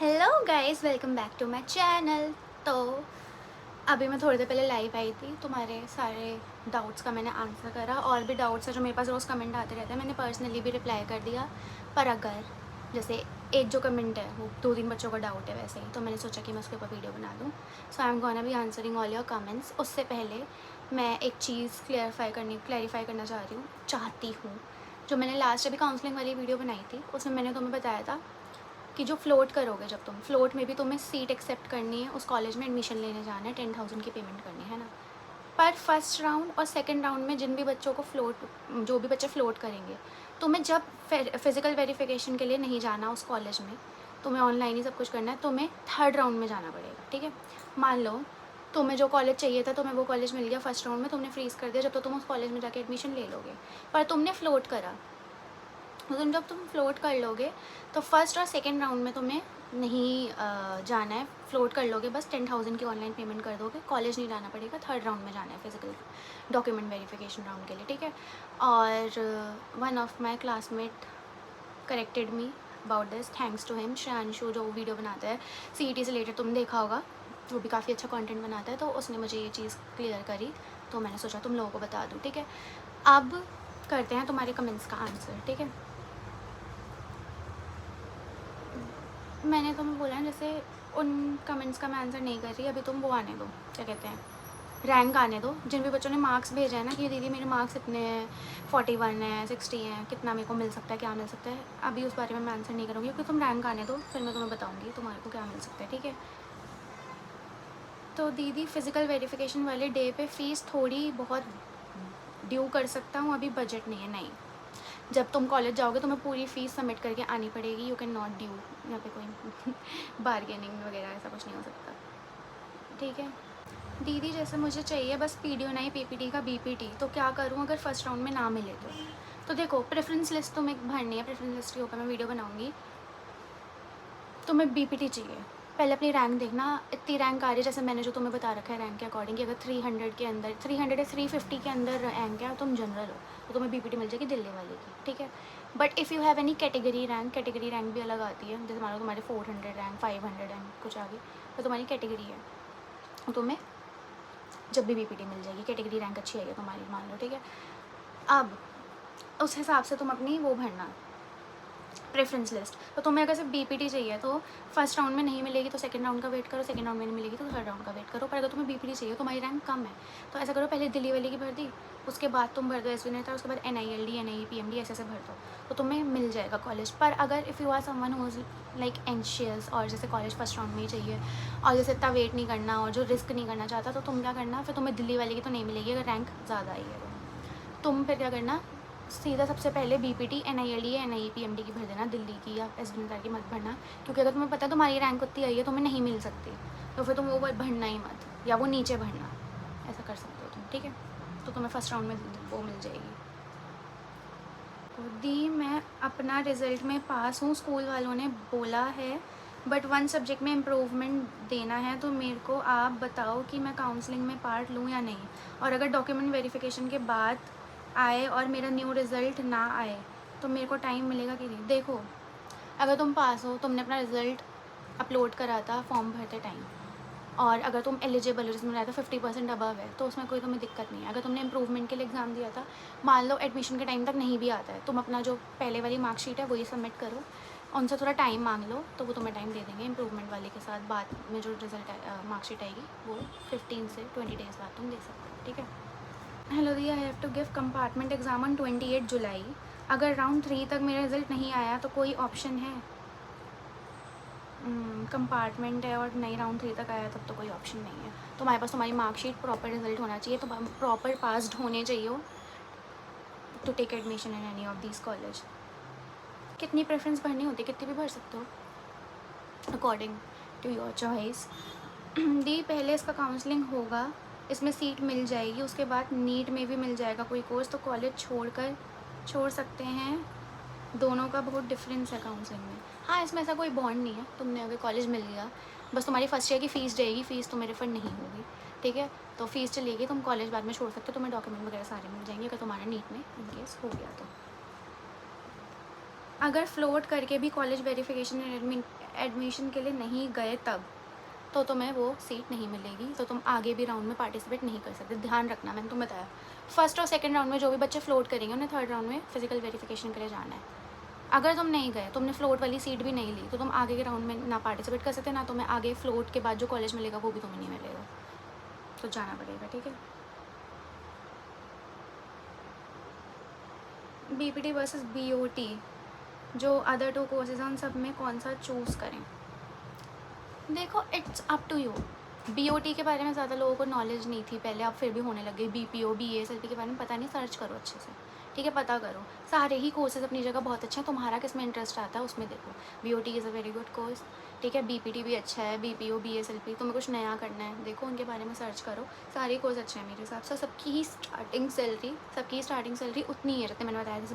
Hello guys, welcome back to my channel. तो अभी मैं थोड़ी देर पहले लाइव आई थी। तुम्हारे सारे डाउट्स का मैंने आंसर करा, और भी डाउट्स है जो मेरे पास रोज़ कमेंट आते रहते हैं, मैंने पर्सनली भी रिप्लाई कर दिया। पर अगर जैसे एक जो कमेंट है वो 2-3 बच्चों का डाउट है वैसे ही, तो मैंने सोचा कि मैं उसके ऊपर वीडियो बना दूँ। So I am gonna be answering all your comments. उससे पहले मैं एक चीज़ क्लैरिफाई करना चाहती हूँ। जो मैंने लास्ट अभी काउंसलिंग वाली वीडियो बनाई थी उसमें मैंने तुम्हें बताया था कि जो फ्लोट करोगे, जब तुम फ्लोट में भी तुम्हें सीट एक्सेप्ट करनी है, उस कॉलेज में एडमिशन लेने जाना है, 10,000 की पेमेंट करनी है ना। पर फर्स्ट राउंड और सेकंड राउंड में जिन भी बच्चों को जो भी बच्चे फ्लोट करेंगे, तुम्हें जब फिजिकल वेरिफिकेशन के लिए नहीं जाना उस कॉलेज में, तुम्हें ऑनलाइन ही सब कुछ करना है, तुम्हें थर्ड राउंड में जाना पड़ेगा। ठीक है, मान लो तुम्हें जो कॉलेज चाहिए था तुम्हें वो कॉलेज मिल गया फर्स्ट राउंड में, तुमने फ्रीज़ कर दिया, जब तो तुम उस कॉलेज में जाके एडमिशन ले लोगे। पर तुमने फ्लोट करा, तो जब तुम फ्लोट कर लोगे तो फर्स्ट और सेकेंड राउंड में तुम्हें नहीं जाना है। फ्लोट कर लोगे, बस 10,000 की ऑनलाइन पेमेंट कर दोगे, कॉलेज नहीं जाना पड़ेगा। थर्ड राउंड में जाना है फिजिकल डॉक्यूमेंट वेरिफिकेशन राउंड के लिए। ठीक है, और one of my classmate corrected me about this, thanks to him. Shreyanshu जो वीडियो बनाता है CET से रिलेटेड, तुमने देखा होगा, वो भी काफ़ी अच्छा कंटेंट बनाता है, तो उसने मुझे ये चीज़ क्लियर करी, तो मैंने सोचा तुम लोगों को बता दूँ। ठीक है, अब करते हैं तुम्हारे कमेंट्स का आंसर। ठीक है, मैंने तुम्हें बोला है, जैसे उन कमेंट्स का मैं आंसर नहीं कर रही, अभी तुम वो आने दो, क्या कहते हैं, रैंक आने दो। जिन भी बच्चों ने मार्क्स भेजे हैं ना कि दीदी मेरे मार्क्स इतने हैं, 41 है, 60 हैं, कितना मेरे को मिल सकता है, क्या मिल सकता है, अभी उस बारे में मैं आंसर नहीं करूँगी, क्योंकि तुम रैंक आने दो, फिर मैं तुम्हें बताऊँगी तुम्हारे को क्या मिल सकता है। ठीक है, तो दीदी फ़िज़िकल वेरिफिकेशन वाले डे पे फ़ीस थोड़ी बहुत ड्यू कर सकता हूँ, अभी बजट नहीं है। नहीं, जब तुम कॉलेज जाओगे तुम्हें पूरी फ़ीस सबमिट करके आनी पड़ेगी। यू कैन नॉट ड्यू, यहाँ पे कोई बार्गेनिंग वगैरह ऐसा कुछ नहीं हो सकता। ठीक है दीदी, जैसे मुझे चाहिए बस PDO नहीं PPT का BPT, तो क्या करूँ अगर फर्स्ट राउंड में ना मिले तो देखो, प्रेफरेंस लिस्ट तुम्हें भरनी है, प्रेफरेंस लिस्ट के ऊपर मैं वीडियो बनाऊँगी। तुम्हें BPT चाहिए, पहले अपनी रैंक देखना, इतनी रैंक आ रही है, जैसे मैंने जो तुम्हें बता रखा है रैंक के अकॉर्डिंग, कि अगर 300 के अंदर, 300 या 350 के अंदर रैंक है और तुम जनरल हो, तो तुम्हें BPT मिल जाएगी दिल्ली वाले की। ठीक है, but if you have any category rank भी अलग आती है, जैसे मान लो तुम्हारे 400 रैंक, 500 रैंक कुछ आ गई, तो तुम्हारी कैटेगरी है, तो तुम्हें जब भी BPT मिल जाएगी, कैटेगरी रैंक अच्छी आएगी तुम्हारी, मान लो। ठीक है, अब उस हिसाब से तुम अपनी वो भरना, प्रेफरेंस लिस्ट। तो तुम्हें अगर सिर्फ BPT चाहिए तो फर्स्ट राउंड में नहीं मिलेगी तो सेकंड राउंड का वेट करो, सेकंड राउंड में नहीं मिलेगी तो थर्ड राउंड का वेट करो। पर अगर तुम्हें BPT चाहिए, तुम्हारी रैंक कम है, तो ऐसा करो, पहले दिल्ली वाले की भर दी, उसके बाद तुम भर दो SB नेता, उसके बाद NILD NIE PMD ऐसे भर दो, तो तुम्हें मिल जाएगा कॉलेज। पर अगर if you are someone who is like anxious, और जैसे कॉलेज फर्स्ट राउंड में ही चाहिए, और जैसे इतना वेट नहीं करना और जो रिस्क नहीं करना चाहता, तो तुम क्या करना, फिर तुम्हें दिल्ली वाले की तो नहीं मिलेगी अगर रैंक ज़्यादा आई है तो तुम फिर क्या करना, सीधा सबसे पहले BPT NILD या NIE PMD की भर देना, दिल्ली की या SB नगर की मत भरना, क्योंकि अगर तुम्हें पता है तुम्हारी रैंक उतनी आई है, तुम्हें नहीं मिल सकती, तो फिर तुम वो भरना ही मत, या वो नीचे भरना, ऐसा कर सकते हो तुम। ठीक है, तो तुम्हें फर्स्ट राउंड में वो मिल जाएगी। तो दी, मैं अपना रिज़ल्ट में पास हूँ, स्कूल वालों ने बोला है, बट वन सब्जेक्ट में इम्प्रूवमेंट देना है, तो मेरे को आप बताओ कि मैं काउंसलिंग में पार्ट लूँ या नहीं, और अगर डॉक्यूमेंट वेरिफिकेशन के बाद आए और मेरा न्यू रिज़ल्ट ना आए तो मेरे को टाइम मिलेगा कि नहीं। देखो, अगर तुम पास हो, तुमने अपना रिज़ल्ट अपलोड करा था फॉर्म भरते टाइम, और अगर तुम एलिजिबल हो, जिसमें रहता 50% अबव है, तो उसमें कोई तुम्हें दिक्कत नहीं है। अगर तुमने इम्प्रूवमेंट के लिए एग्ज़ाम दिया था, मान लो एडमिशन के टाइम तक नहीं भी आता है, तुम अपना जो पहले वाली मार्कशीट है वही सबमिट करो, उनसे थोड़ा टाइम मांग लो, तो वो तुम्हें टाइम दे देंगे इम्प्रूवमेंट वाले के साथ। बाद में जो रिजल्ट मार्कशीट आएगी वो 15 से 20 डेज़ बाद तुम दे सकते हो। ठीक है, हेलो दी, I have to give compartment exam on 28 July, अगर राउंड 3 तक मेरा रिज़ल्ट नहीं आया तो कोई ऑप्शन है? कंपार्टमेंट है और नई राउंड 3 तक आया तब तो कोई ऑप्शन नहीं है। तुम्हारे पास तुम्हारी मार्कशीट, प्रॉपर रिजल्ट होना चाहिए, तो प्रॉपर पास्ड होने चाहिए हो to take admission in any of this college. कितनी प्रेफरेंस भरनी होती है, कितनी भी भर सकते हो अकॉर्डिंग टू योर चॉइस। दी, पहले इसका काउंसलिंग होगा, इसमें सीट मिल जाएगी, उसके बाद नीट में भी मिल जाएगा कोई कोर्स, तो कॉलेज छोड़ सकते हैं, दोनों का बहुत डिफरेंस है काउंसलिंग में। हाँ, इसमें ऐसा कोई बॉन्ड नहीं है, तुमने अगर कॉलेज मिल गया, बस तुम्हारी फर्स्ट ईयर की फ़ीस जाएगी, फ़ीस तुम्हें रिफंड नहीं होगी। ठीक है, तो फीस चलेगी, तुम कॉलेज बाद में छोड़ सकते हो, तुम्हें डॉक्यूमेंट वगैरह सारे मिल जाएंगे अगर तुम्हारा नीट में इनकेस हो गया तो। अगर फ्लोट करके भी कॉलेज वेरिफिकेशन एडमिशन के लिए नहीं गए तब तो तुम्हें वो सीट नहीं मिलेगी, तो तुम आगे भी राउंड में पार्टिसिपेट नहीं कर सकते। ध्यान रखना, मैंने तुम्हें बताया फर्स्ट और सेकंड राउंड में जो भी बच्चे फ्लोट करेंगे उन्हें थर्ड राउंड में फिजिकल वेरिफिकेशन के लिए जाना है। अगर तुम नहीं गए, तुमने फ्लोट वाली सीट भी नहीं ली, तो तुम आगे के राउंड में ना पार्टिसिपेट कर सकते, ना तुम्हें आगे फ्लोट के बाद जो कॉलेज मिलेगा वो भी तुम्हें नहीं मिलेगा, तो जाना पड़ेगा, ठीक है। BPT वर्सेस BOT, जो अदर 2 कोर्सेज हैं उन सब में कौन सा चूज़ करें? देखो, it's up to you. BOT के बारे में ज़्यादा लोगों को नॉलेज नहीं थी पहले, अब फिर भी होने लग गई। BPO BASLP के बारे में पता नहीं, सर्च करो अच्छे से, ठीक है, पता करो। सारे ही कोर्सेज अपनी जगह बहुत अच्छे हैं, तुम्हारा किस में इंटरेस्ट आता है उसमें देखो। BOT is a very good course, ठीक है। BPT भी अच्छा है, BPO BASLP, तुम्हें कुछ नया करना है देखो, उनके बारे में सर्च करो। सारे कोर्स अच्छे हैं मेरे हिसाब से। सबकी स्टार्टिंग सैलरी उतनी है, जैसे मैंने बताया, जैसे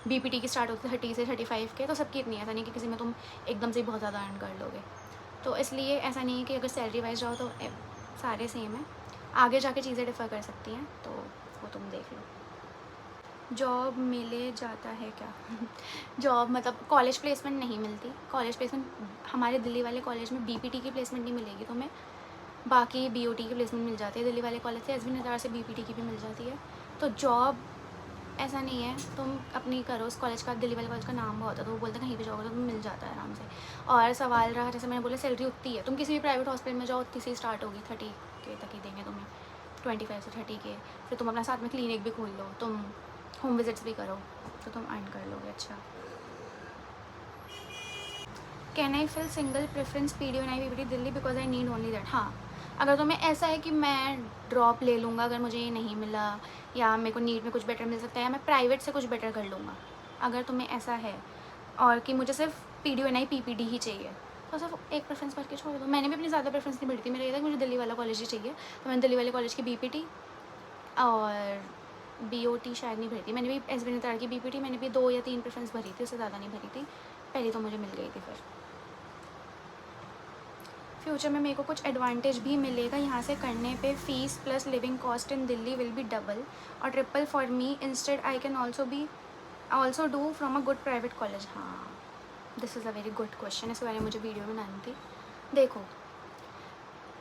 BPT की स्टार्ट होती है 30 से 35 के, तो सबकी इतनी है। ऐसा नहीं कि किसी में तुम एकदम से बहुत ज़्यादा अर्न कर लोगे, तो इसलिए ऐसा नहीं है कि अगर सैलरी वाइज जाओ तो सारे सेम है। आगे जाके चीज़ें डिफ़र कर सकती हैं, तो वो तुम देख लो। जॉब मिले जाता है क्या? जॉब मतलब कॉलेज प्लेसमेंट नहीं मिलती। कॉलेज प्लेसमेंट हमारे दिल्ली वाले कॉलेज में BPT की प्लेसमेंट नहीं मिलेगी तुम्हें, बाकी BOT की प्लेसमेंट मिल जाती है दिल्ली वाले कॉलेज से। SB नज़ारा से BPT की भी मिल जाती है। तो जॉब ऐसा नहीं है, तुम अपनी करो। उस कॉलेज का, दिल्ली वाले कॉलेज का नाम बहुत है, तो वो बोलते हैं कहीं भी जाओगे तो तुम्हें मिल जाता है आराम से। और सवाल रहा, जैसे मैंने बोला, सैलरी उतनी है, तुम किसी भी प्राइवेट हॉस्पिटल में जाओ उतनी से स्टार्ट होगी, 30 के तक ही देंगे तुम्हें, 25 से 30 के। फिर तुम अपना साथ में क्लिनिक भी खोल लो, तुम होम विजिट्स भी करो, तो तुम अर्न कर लोगे अच्छा। Can I fill single preference PDO and IPPT Delhi because I need only that? हाँ, अगर तुम्हें ऐसा है कि मैं ड्रॉप ले लूँगा अगर मुझे ये नहीं मिला, या मेरे को नीट में कुछ बेटर मिल सकता है, या मैं प्राइवेट से कुछ बेटर कर लूँगा, अगर तुम्हें ऐसा है और कि मुझे सिर्फ PDO and IPPT ही चाहिए, तो सिर्फ एक प्रेफरेंस भर के छोड़ दो। मैंने भी अपनी ज़्यादा प्रेफरेंस नहीं भरी थी, मेरा ये था कि मुझे दिल्ली वाला कॉलेज ही चाहिए, तो मैंने दिल्ली वाले कॉलेज की BPT और BOT शायद नहीं भरी थी। मैंने भी SB नज़ारा की BPT मैंने भी 2 या 3 प्रेफरेंस भरी थी, उससे ज़्यादा नहीं भरी थी, पहले तो मुझे मिल गई थी। फिर फ्यूचर में मेरे को कुछ एडवांटेज भी मिलेगा यहाँ से करने पे, fees plus living cost in Delhi will be double और triple for me, instead I can also do from a good private college. हाँ, this is a very good question, इसके बारे में मुझे वीडियो बनानी थी। देखो,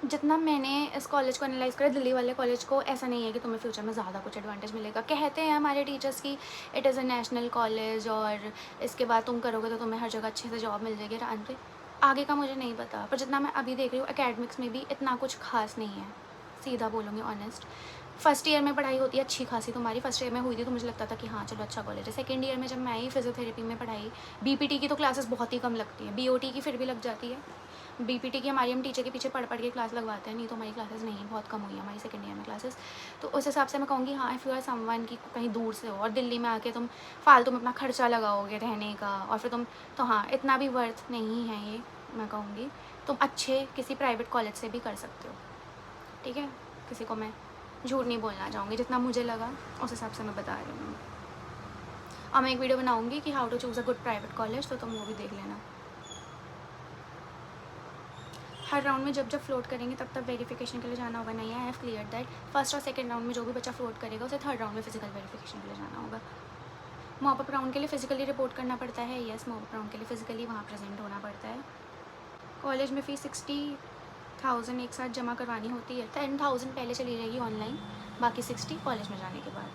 जितना मैंने इस कॉलेज को एनालाइज़ करा, दिल्ली वाले कॉलेज को, ऐसा नहीं है कि तुम्हें फ्यूचर में ज़्यादा कुछ एडवांटेज मिलेगा। कहते हैं हमारे टीचर्स की it is a national college और इसके बाद तुम करोगे तो तुम्हें हर जगह अच्छे से जॉब मिल जाएगी आराम से। आगे का मुझे नहीं पता, पर जितना मैं अभी देख रही हूँ एकेडमिक्स में भी इतना कुछ खास नहीं है, सीधा बोलूँगी ऑनेस्ट। फर्स्ट ईयर में पढ़ाई होती है अच्छी खासी, तुम्हारी फर्स्ट ईयर में हुई थी तो मुझे लगता था कि हाँ चलो अच्छा कॉलेज है। सेकंड ईयर में जब मैं आई फिजियोथेरेपी में पढ़ाई, BPT की तो क्लासेस बहुत ही कम लगती हैं, BOT की फिर भी लग जाती है। BPT की हमारी हम टीचर के पीछे पढ़ के क्लास लगवाते हैं, नहीं तो हमारी क्लासेस नहीं, बहुत कम हुई है हमारी सेकंड ईयर में क्लासेस। तो उस हिसाब से मैं कहूँगी हाँ, इफ़ यू आर समवन की कहीं दूर से हो और दिल्ली में आके तुम फालतू में अपना खर्चा लगाओगे रहने का और फिर तुम, तो हाँ इतना भी वर्थ नहीं है ये, मैं कहूँगी तुम अच्छे किसी प्राइवेट कॉलेज से भी कर सकते हो, ठीक है। किसी को मैं झूठ नहीं बोलना चाहूँगी, जितना मुझे लगा उस हिसाब से मैं बता रही हूँ। और मैं एक वीडियो बनाऊँगी कि how to choose a good private college, तो तुम वो भी देख लेना। हर राउंड में जब फ्लोट करेंगे तब वेरिफिकेशन के लिए जाना होगा? नहीं, I have clear that. First और सेकंड राउंड में जो भी बच्चा फ्लोट करेगा उसे थर्ड राउंड में फिजिकल वेरिफिकेशन के लिए जाना होगा। मॉपअप राउंड के लिए फिजिकली रिपोर्ट करना पड़ता है, यस, मॉपअप राउंड के लिए फिजिकली वहाँ प्रेजेंट होना पड़ता है। कॉलेज में फ़ीस 60,000 एक साथ जमा करवानी होती है। 10,000 पहले चली जाएगी ऑनलाइन, बाकी 60 कॉलेज में जाने के बाद।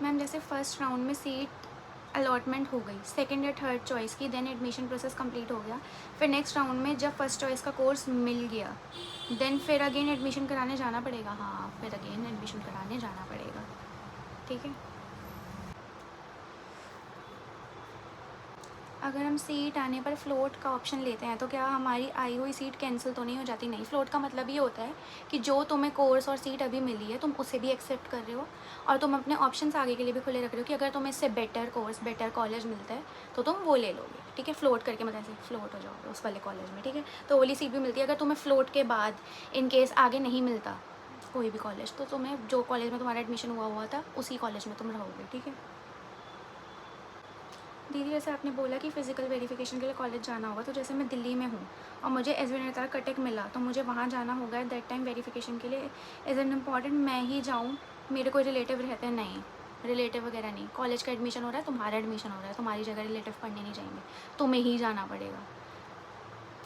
मैम जैसे फर्स्ट राउंड में सीट अलॉटमेंट हो गई, सेकंड या थर्ड चॉइस की, देन एडमिशन प्रोसेस कंप्लीट हो गया, फिर नेक्स्ट राउंड में जब फर्स्ट चॉइस का कोर्स मिल गया, देन फिर अगेन एडमिशन कराने जाना पड़ेगा? हाँ, फिर अगेन एडमिशन कराने जाना पड़ेगा, ठीक है। अगर हम सीट आने पर फ्लोट का ऑप्शन लेते हैं तो क्या हमारी आई हुई सीट कैंसिल तो नहीं हो जाती? नहीं, फ्लोट का मतलब ये होता है कि जो तुम्हें कोर्स और सीट अभी मिली है तुम उसे भी एक्सेप्ट कर रहे हो और तुम अपने ऑप्शंस आगे के लिए भी खुले रख रहे हो कि अगर तुम्हें इससे बेटर कोर्स, बेटर कॉलेज मिलता है तो तुम वो ले लोगे, ठीक है। फ्लोट करके मतलब ऐसे फ्लोट हो जाओगे उस वाले कॉलेज में, ठीक है। तो वाली सीट भी मिलती है। अगर तुम्हें फ्लोट के बाद इन केस आगे नहीं मिलता कोई भी कॉलेज, तो तुम्हें जो कॉलेज में तुम्हारा एडमिशन हुआ था उसी कॉलेज में तुम रहोगे, ठीक है। दीदी जैसे आपने बोला कि फ़िज़िकल वेरिफिकेशन के लिए कॉलेज जाना होगा, तो जैसे मैं दिल्ली में हूँ और मुझे SB नज़ारा कटेक मिला तो मुझे वहाँ जाना होगा एट दैट टाइम वेरिफिकेशन के लिए? इज़ इट इम्पॉर्टेंट मैं ही जाऊँ, मेरे कोई रिलेटिव रहते हैं? नहीं, रिलेटिव वगैरह नहीं। कॉलेज का एडमिशन हो रहा है, तुम्हारा एडमिशन हो रहा है, तुम्हारी जगह रिलेटिव पढ़ने नहीं जाएंगे, तुम्हें ही जाना पड़ेगा।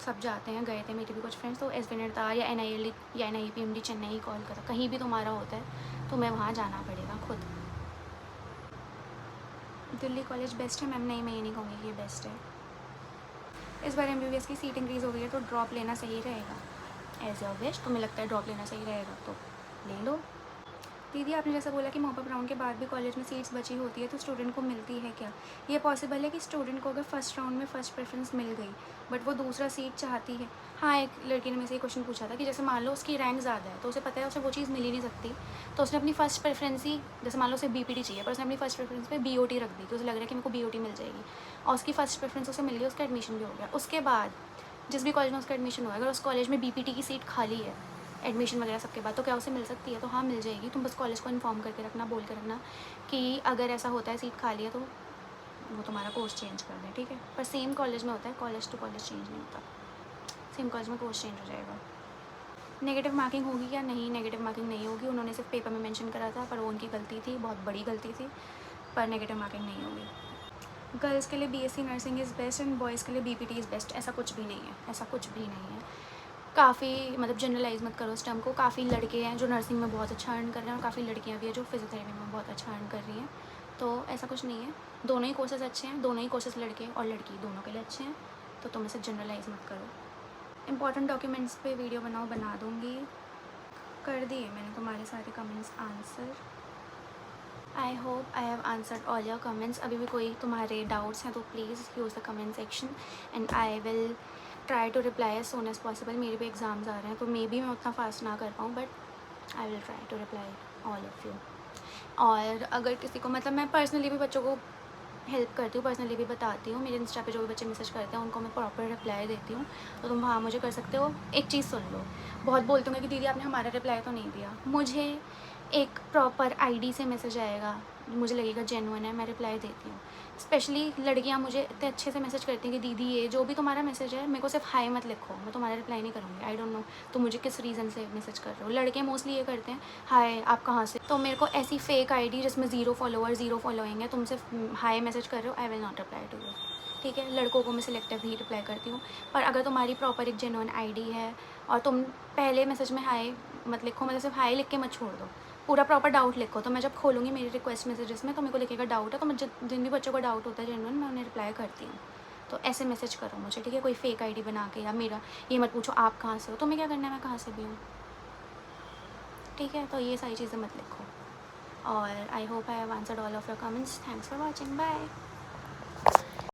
सब जाते हैं, गए थे मेरे भी कुछ फ्रेंड्स, तो एस विनरता या NIL या NIPMD चेन्नई, कोलकाता, कहीं भी तुम्हारा होता है तुम्हें वहाँ जाना पड़ेगा खुद। दिल्ली कॉलेज बेस्ट है मैम? नहीं, मैं ये नहीं कहूँगी कि ये बेस्ट है। इस बार MBBS की सीट इंक्रीज़ हो गई है तो ड्रॉप लेना सही रहेगा। एज योर विश, तुम्हें लगता है ड्रॉप लेना सही रहेगा तो ले लो। दीदी आपने जैसा बोला कि मॉपअप राउंड के बाद भी कॉलेज में सीट्स बची होती है तो स्टूडेंट को मिलती है क्या? ये पॉसिबल है कि स्टूडेंट को अगर फर्स्ट राउंड में फ़र्स्ट प्रेफरेंस मिल गई बट वो दूसरा सीट चाहती है। हाँ, एक लड़की ने मेरे से ये क्वेश्चन पूछा था कि जैसे मान लो उसकी रैंक ज़्यादा है तो उसे पता है उसे वो चीज़ मिल ही नहीं सकती, तो उसने अपनी फ़र्स्ट प्रेफरेंस ही, जैसे मान लो उसे BPT चाहिए पर उसने अपनी फ़र्स्ट प्रेफरेंस पे BOT रख दी, तो उसे लग रहा है कि मेरे को BOT मिल जाएगी और उसकी फ़र्स्ट प्रेफरेंस उसे मिल गई, उसका एडमिशन भी हो गया। उसके बाद जिस भी कॉलेज में उसका एडमिशन हुआ, अगर उस कॉलेज में BPT की सीट खाली है एडमिशन वगैरह सबके बाद, तो क्या उसे मिल सकती है? तो हाँ, मिल जाएगी। तुम बस कॉलेज को इन्फॉर्म करके रखना, बोल के रखना कि अगर ऐसा होता है सीट खाली है तो वो तुम्हारा कोर्स चेंज कर दें, ठीक है? पर सेम कॉलेज में होता है, कॉलेज टू कॉलेज चेंज नहीं होता, सेम कॉलेज में कोर्स चेंज हो जाएगा। नेगेटिव मार्किंग होगी या नहीं? नेगेटिव मार्किंग नहीं होगी, उन्होंने सिर्फ पेपर में मेंशन करा था पर वो उनकी गलती थी, बहुत बड़ी गलती थी, पर नेगेटिव मार्किंग नहीं होगी। गर्ल्स के लिए BSc nursing is best and boys के लिए BPT इज़ बेस्ट, ऐसा कुछ भी नहीं है, ऐसा कुछ भी नहीं है। काफ़ी मतलब जनरलाइज मत करो इस टर्म को। काफ़ी लड़के हैं जो नर्सिंग में बहुत अच्छा अर्न कर रहे हैं और काफ़ी लड़कियां भी हैं जो फिजियोथेरेपी में बहुत अच्छा अर्न कर रही हैं, तो ऐसा कुछ नहीं है। दोनों ही कोर्सेज अच्छे हैं, दोनों ही कोर्सेज लड़के और लड़की दोनों के लिए अच्छे हैं, तो तुम इसे जनरलाइज मत करो। इंपॉर्टेंट डॉक्यूमेंट्स पे वीडियो बनाओ, बना दूँगी, कर दिए मैंने तुम्हारे सारे comments answer. I hope I have answered all your comments. अभी भी कोई तुम्हारे डाउट्स हैं तो please use the comment section and I will try to reply as soon as possible. मेरे भी एग्ज़ाम्स आ रहे हैं तो मे बी मैं उतना फास्ट ना कर पाऊँ, but I will try to reply all of you. और अगर किसी को मतलब मैं पर्सनली भी बच्चों को हेल्प करती हूँ, पर्सनली भी बताती हूँ, मेरे इंस्टा पे जो भी बच्चे मैसेज करते हैं उनको मैं प्रॉपर रिप्लाई देती हूँ, तो तुम वहाँ मुझे कर सकते हो। एक चीज़ सुन लो, बहुत बोलते होंगे कि दीदी आपने हमारा रिप्लाई तो नहीं दिया। मुझे एक प्रॉपर ID से मैसेज आएगा, मुझे लगेगा जेन्युइन है, मैं रिप्लाई देती हूँ। स्पेशली लड़कियाँ मुझे इतने अच्छे से मैसेज करती हैं कि दीदी ये जो भी तुम्हारा मैसेज है मेरे को सिर्फ हाई मत लिखो, मैं तुम्हारा रिप्लाई नहीं करूँगी। आई डोंट नो तुम मुझे किस रीज़न से मैसेज कर रहे हो। लड़के मोस्टली ये करते हैं, हाय आप कहाँ से, तो मेरे को ऐसी फेक ID जिसमें 0 फॉलोअर 0 फॉलोइंग है, तुम सिर्फ हाई मैसेज कर रहे हो, I will not reply to you, ठीक है? लड़कों को मैं सिलेक्टिव ही रिप्लाई करती हूँ, पर अगर तुम्हारी प्रॉपर एक जेन्युइन ID है और तुम पहले मैसेज में हाई मत लिखो, मतलब सिर्फ हाई लिख के मत छोड़ दो, पूरा प्रॉपर डाउट लिखो, तो मैं जब खोलूँगी मेरी रिक्वेस्ट मैसेजेस में तो मेरे को लिखेगा डाउट है, तो मैं जिन भी बच्चों को डाउट होता है जेन्युइन, मैं उन्हें रिप्लाई करती हूँ। तो ऐसे मैसेज करो मुझे, ठीक है? कोई फेक ID बना के, या मेरा ये मत पूछो आप कहाँ से हो, तुम्हें क्या करना है मैं कहाँ से भी हूँ, ठीक है? तो ये सारी चीज़ें मत लिखो। और I hope I have answered all of your comments. Thanks for watching, bye.